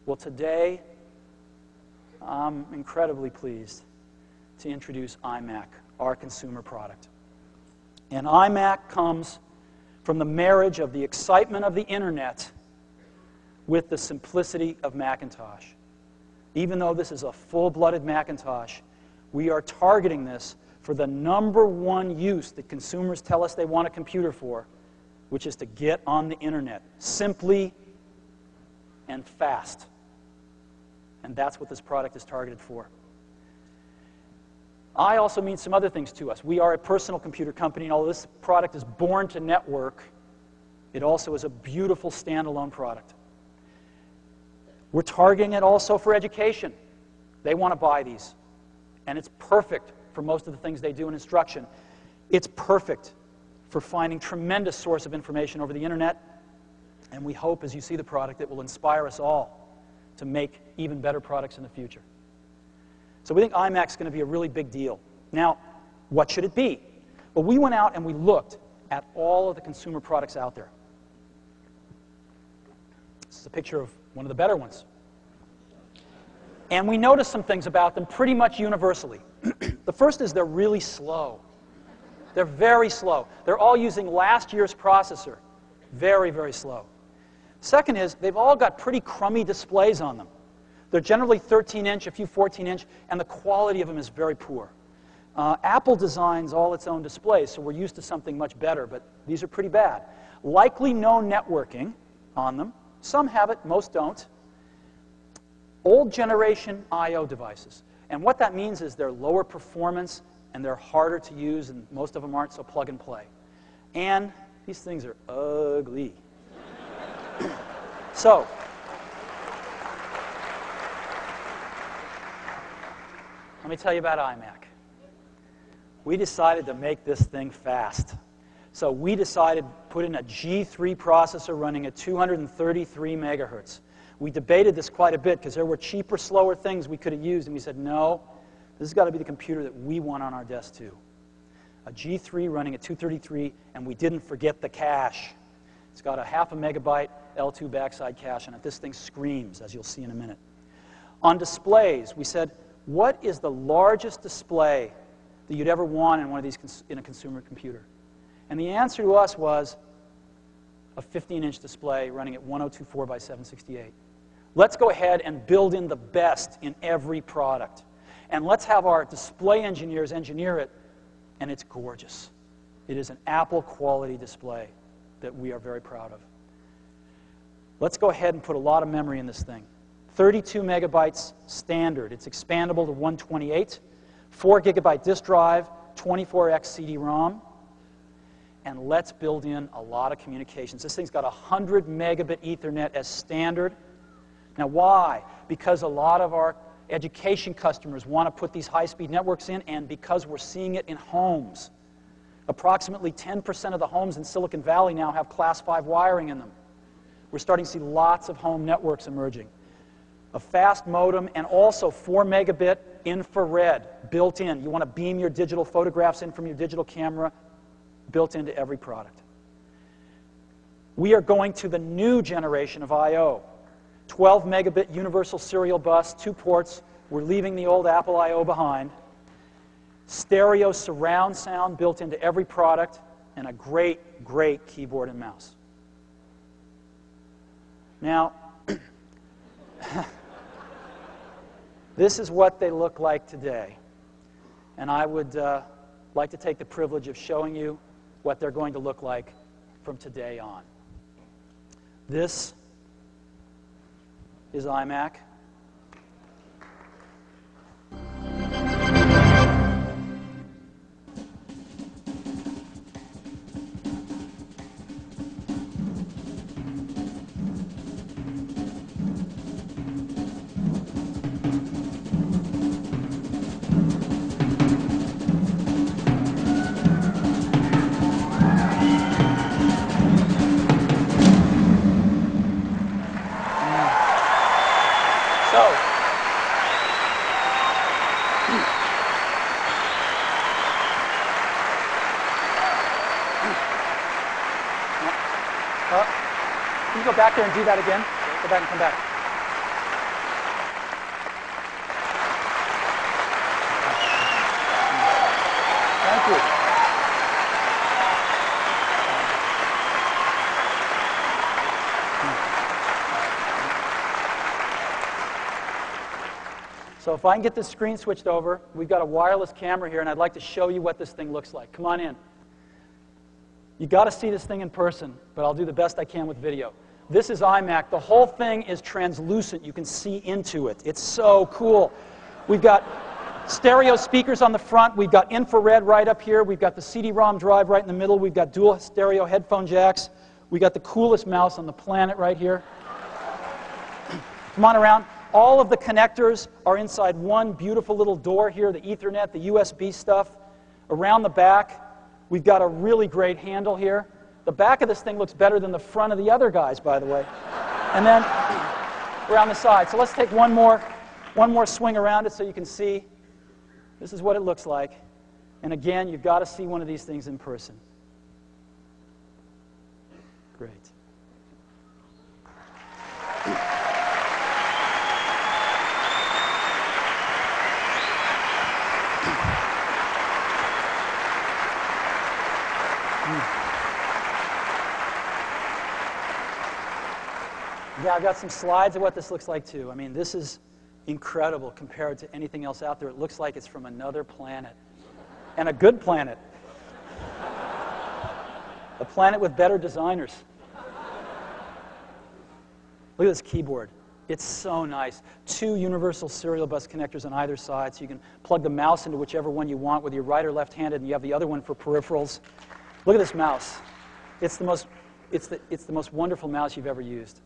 Well, today, I'm incredibly pleased to introduce iMac, our consumer product. And iMac comes from the marriage of the excitement of the internet with the simplicity of Macintosh. Even though this is a full-blooded Macintosh, we are targeting this for the #1 use that consumers tell us they want a computer for, which is to get on the internet, simply and fast. And that's what this product is targeted for. I also means some other things to us. We are a personal computer company, and although this product is born to network, it also is a beautiful standalone product. We're targeting it also for education. They want to buy these. And it's perfect for most of the things they do in instruction. It's perfect for finding tremendous source of information over the internet. And we hope, as you see the product, it will inspire us all to make even better products in the future. So we think iMac's going to be a really big deal. Now, what should it be? Well, we went out and we looked at all of the consumer products out there. This is a picture of one of the better ones. And we noticed some things about them pretty much universally. The first is they're really slow. They're very slow. They're all using last year's processor. Very, very slow. Second is they've all got pretty crummy displays on them. They're generally 13-inch, a few 14-inch, and the quality of them is very poor. Apple designs all its own displays, so we're used to something much better, but these are pretty bad. Likely no networking on them. Some have it, most don't. Old generation I/O devices. And what that means is they're lower performance, and they're harder to use, and most of them aren't, so plug and play. And these things are ugly. So, let me tell you about iMac. We decided to make this thing fast. So we decided to put in a G3 processor running at 233 megahertz. We debated this quite a bit because there were cheaper, slower things we could have used, and we said, no, this has got to be the computer that we want on our desk too. A G3 running at 233, and we didn't forget the cache. It's got a 0.5 megabyte L2 backside cache on it. This thing screams, as you'll see in a minute. On displays, we said, what is the largest display that you'd ever want in one of these in a consumer computer? And the answer to us was a 15-inch display running at 1024 by 768. Let's go ahead and build in the best in every product. And let's have our display engineers engineer it, and it's gorgeous. It is an Apple quality display that we are very proud of. Let's go ahead and put a lot of memory in this thing. 32 megabytes standard. It's expandable to 128. 4 gigabyte disk drive, 24x CD-ROM. And let's build in a lot of communications. This thing's got 100 megabit Ethernet as standard. Now why? Because a lot of our education customers want to put these high-speed networks in, and because we're seeing it in homes. Approximately 10% of the homes in Silicon Valley now have Class 5 wiring in them. We're starting to see lots of home networks emerging. A fast modem, and also 4 megabit infrared built in. You want to beam your digital photographs in from your digital camera, built into every product. We are going to the new generation of I/O. 12 megabit universal serial bus, 2 ports. We're leaving the old Apple I/O behind. Stereo surround sound built into every product, and a great, great keyboard and mouse. Now, this is what they look like today. And I would like to take the privilege of showing you what they're going to look like from today on. This is iMac. Can you go back there and do that again? Go back and come back. So if I can get this screen switched over, we've got a wireless camera here, and I'd like to show you what this thing looks like. Come on in. You got to see this thing in person, but I'll do the best I can with video. This is iMac. The whole thing is translucent. You can see into it. It's so cool. We've got stereo speakers on the front. We've got infrared right up here. We've got the CD-ROM drive right in the middle. We've got dual stereo headphone jacks. We've got the coolest mouse on the planet right here. Come on around. All of the connectors are inside one beautiful little door here, the Ethernet, the USB stuff. Around the back, we've got a really great handle here. The back of this thing looks better than the front of the other guys, by the way. And then around the side. So let's take one more swing around it so you can see. This is what it looks like. And again, you've got to see one of these things in person. Great. Yeah, I've got some slides of what this looks like, too. I mean, this is incredible compared to anything else out there. It looks like it's from another planet, and a good planet. A planet with better designers. Look at this keyboard. It's so nice. 2 universal serial bus connectors on either side, so you can plug the mouse into whichever one you want, whether you're right or left-handed, and you have the other one for peripherals. Look at this mouse. It's the most wonderful mouse you've ever used.